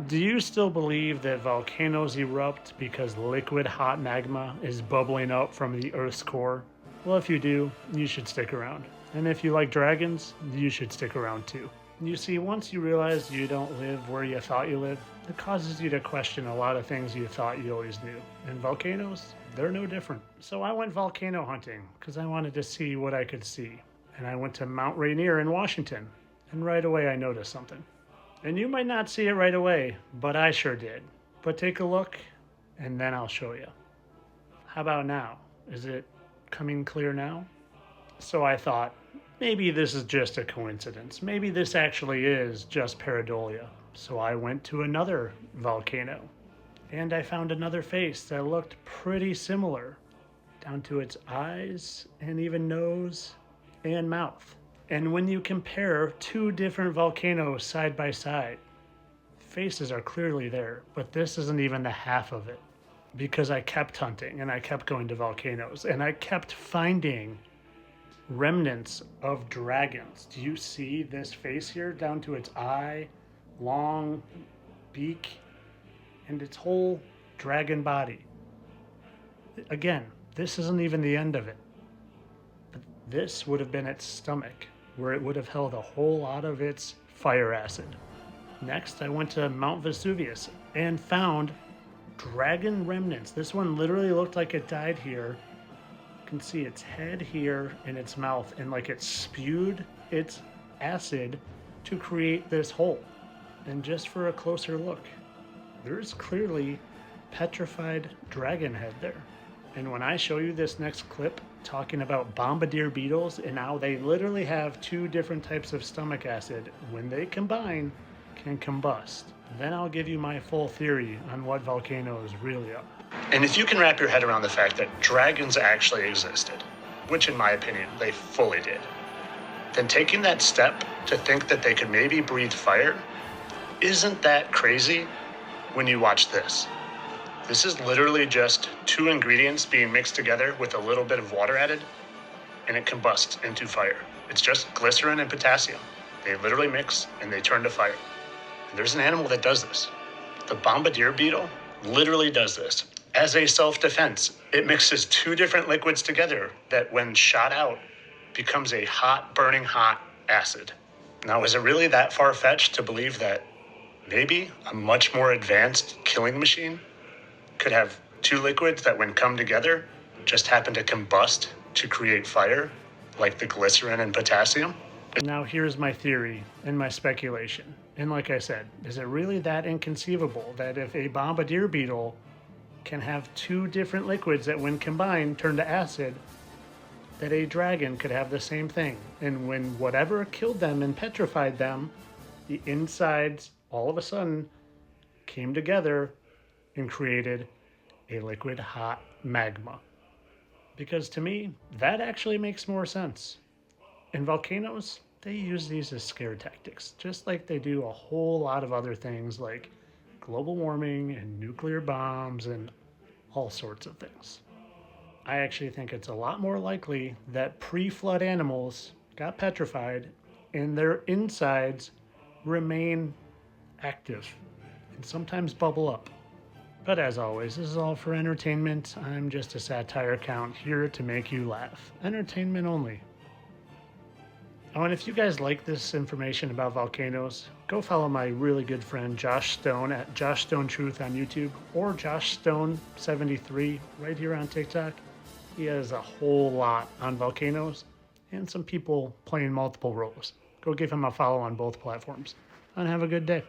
Do you still believe that volcanoes erupt because liquid hot magma is bubbling up from the Earth's core? Well, if you do, you should stick around. And if you like dragons, you should stick around too. You see, once you realize you don't live where you thought you lived, it causes you to question a lot of things you thought you always knew. And volcanoes, they're no different. So I went volcano hunting because I wanted to see what I could see. And I went to Mount Rainier in Washington. And right away I noticed something. And you might not see it right away, but I sure did. But take a look, and then I'll show you. How about now? Is it coming clear now? So I thought, maybe this is just a coincidence. Maybe this actually is just pareidolia. So I went to another volcano, and I found another face that looked pretty similar, down to its eyes, and even nose, and mouth. And when you compare two different volcanoes side by side, faces are clearly there, but this isn't even the half of it. Because I kept hunting and I kept going to volcanoes and I kept finding remnants of dragons. Do you see this face here down to its eye, long beak, and its whole dragon body? Again, this isn't even the end of it. But this would have been its stomach, where it would have held a whole lot of its fire acid. Next, I went to Mount Vesuvius and found dragon remnants. This one literally looked like it died here. You can see its head here and its mouth, and like it spewed its acid to create this hole. And just for a closer look, there's clearly petrified dragon head there. And when I show you this next clip talking about bombardier beetles and how they literally have two different types of stomach acid, when they combine, can combust, then I'll give you my full theory on what volcanoes really are. And if you can wrap your head around the fact that dragons actually existed, which in my opinion they fully did, then taking that step to think that they could maybe breathe fire, isn't that crazy when you watch this? This is literally just two ingredients being mixed together with a little bit of water added, and it combusts into fire. It's just glycerin and potassium. They literally mix and they turn to fire. And there's an animal that does this. The bombardier beetle literally does this. As a self-defense, it mixes two different liquids together that when shot out becomes a hot, burning hot acid. Now, is it really that far-fetched to believe that maybe a much more advanced killing machine could have two liquids that when come together just happen to combust to create fire, like the glycerin and potassium? Now here's my theory and my speculation. And like I said, is it really that inconceivable that if a bombardier beetle can have two different liquids that when combined turn to acid, that a dragon could have the same thing? And when whatever killed them and petrified them, the insides all of a sudden came together and created a liquid hot magma. Because to me, that actually makes more sense. In volcanoes, they use these as scare tactics, just like they do a whole lot of other things like global warming and nuclear bombs and all sorts of things. I actually think it's a lot more likely that pre-flood animals got petrified and their insides remain active and sometimes bubble up. But as always, this is all for entertainment. I'm just a satire count here to make you laugh. Entertainment only. Oh, and if you guys like this information about volcanoes, go follow my really good friend Josh Stone at Josh Stone Truth on YouTube or Josh Stone 73 right here on TikTok. He has a whole lot on volcanoes and some people playing multiple roles. Go give him a follow on both platforms and have a good day.